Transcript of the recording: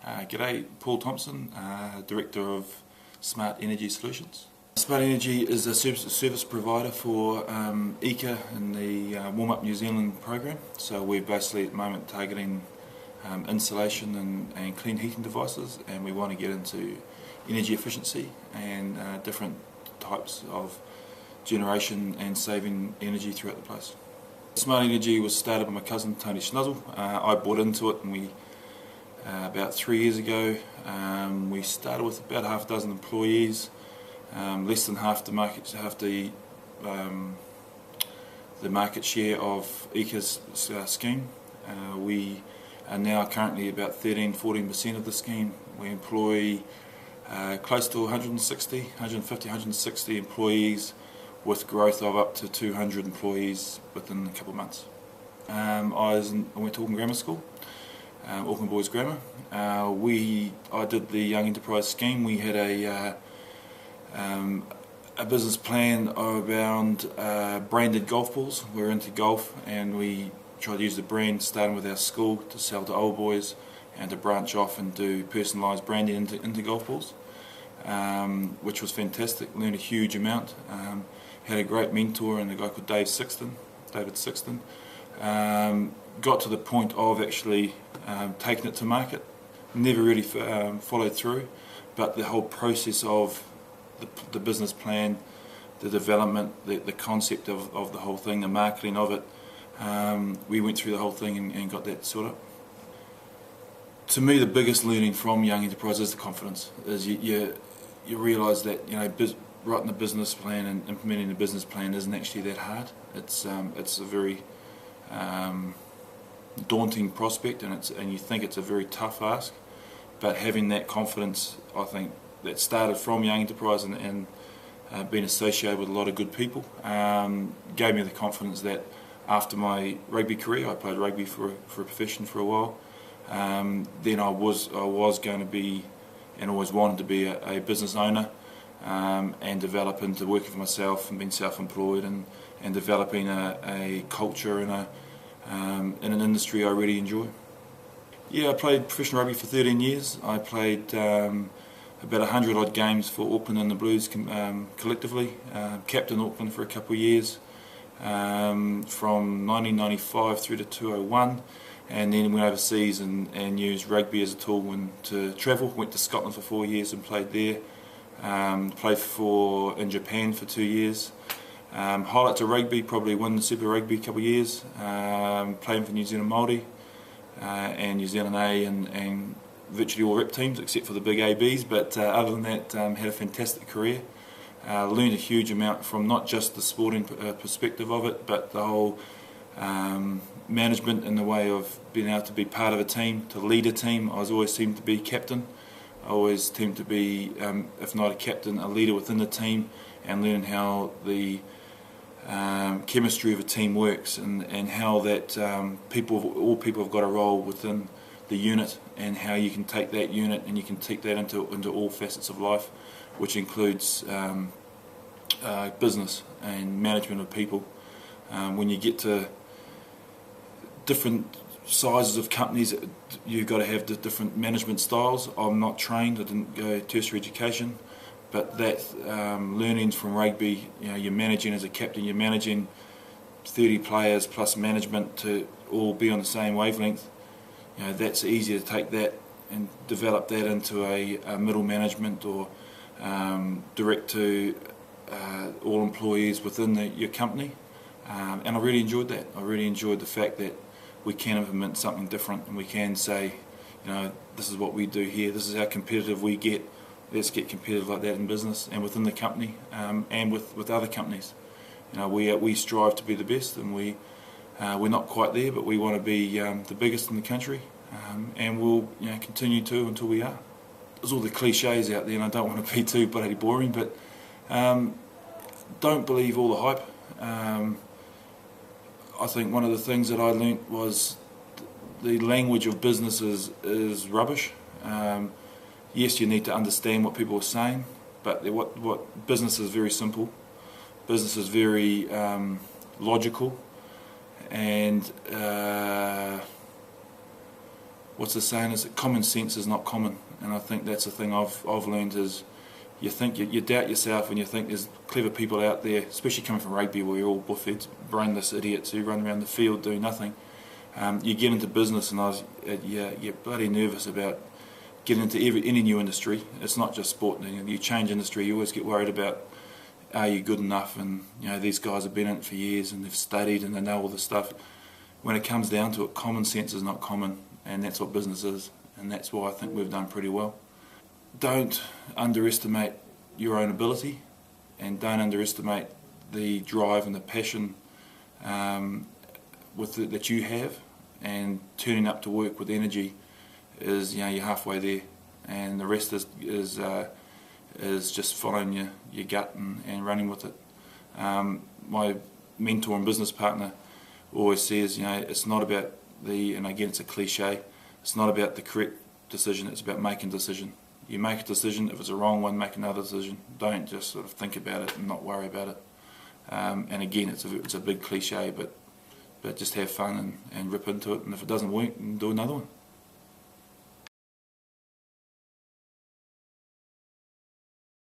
G'day, Paul Thomson, Director of Smart Energy Solutions. Smart Energy is a service provider for ECA in the Warm Up New Zealand program. So we're basically at the moment targeting insulation and clean heating devices, and we want to get into energy efficiency and different types of generation and saving energy throughout the place. Smart Energy was started by my cousin Tony Schnuzzle. I bought into it, and we about 3 years ago we started with about half a dozen employees, less than half the market share of ECA's scheme. We are now currently about 13-14% of the scheme. We employ close to 150-160 employees, with growth of up to 200 employees within a couple of months. I went to Auckland Grammar School, Auckland Boys Grammar. I did the Young Enterprise scheme. We had a business plan around branded golf balls. We were into golf, and we tried to use the brand, starting with our school, to sell to old boys and to branch off and do personalised branding into golf balls, which was fantastic. Learned a huge amount. Had a great mentor in a guy called David Sixton. Got to the point of actually taking it to market. Never really followed through, but the whole process of the business plan, the development, the concept of the whole thing, the marketing of it, we went through the whole thing and got that sorted. To me, the biggest learning from Young Enterprise is the confidence. Is you realise that writing the business plan and implementing the business plan isn't actually that hard. It's a very daunting prospect, and you think it's a very tough ask. But having that confidence, I think, that started from Young Enterprise and being associated with a lot of good people, gave me the confidence that after my rugby career, I played rugby for a profession for a while. Then I was going to be, and always wanted to be, a business owner, and develop into working for myself and being self-employed and developing a culture in an industry I really enjoy. Yeah, I played professional rugby for 13 years. I played about 100 odd games for Auckland and the Blues collectively. Captained Auckland for a couple of years, from 1995 through to 2001, and then went overseas and used rugby as a tool to travel. Went to Scotland for 4 years and played there. Played in Japan for 2 years. Highlights of rugby, probably won the Super Rugby a couple of years, playing for New Zealand Māori and New Zealand A and virtually all rep teams except for the big ABs, but other than that, had a fantastic career. Learned a huge amount from not just the sporting perspective of it, but the whole management and the way of being able to be part of a team, to lead a team. I always seemed to be captain. I always seemed to be, if not a captain, a leader within the team, and learning how the chemistry of a team works, and how that all people have got a role within the unit, and how you can take that unit and you can take that into all facets of life, which includes business and management of people. When you get to different sizes of companies, you've got to have the different management styles. I'm not trained, I didn't go tertiary education, but that learnings from rugby, you're managing as a captain, you're managing 30 players plus management to all be on the same wavelength. That's easier to take that and develop that into a middle management or direct to all employees within your company. And I really enjoyed that. I really enjoyed the fact that we can implement something different, and we can say, this is what we do here, this is how competitive we get. Let's get competitive like that in business and within the company, and with other companies. We strive to be the best, and we're not quite there, but we want to be the biggest in the country, and we'll continue to until we are. There's all the cliches out there, and I don't want to be too bloody boring, but don't believe all the hype. I think one of the things that I learnt was the language of business is rubbish. Yes, you need to understand what people are saying, but what business is very simple. Business is very logical, and what's the saying is that common sense is not common, and I think that's the thing I've learned is you think you doubt yourself and you think there's clever people out there, especially coming from rugby where you're all buffheads, brainless idiots who run around the field doing nothing. You get into business and you're bloody nervous about getting into any new industry. It's not just sport. You change industry, you always get worried about, are you good enough? And these guys have been in it for years and they've studied and they know all this stuff. When it comes down to it, common sense is not common, and that's what business is, and that's why I think we've done pretty well. Don't underestimate your own ability, and don't underestimate the drive and the passion that you have, and turning up to work with energy is you're halfway there, and the rest is just following your gut and running with it. My mentor and business partner always says, it's not about and again it's a cliche, it's not about the correct decision, it's about making a decision. You make a decision, if it's a wrong one, make another decision. Don't just sort of think about it and not worry about it. And again, it's a big cliche, but just have fun and rip into it, and if it doesn't work, do another one.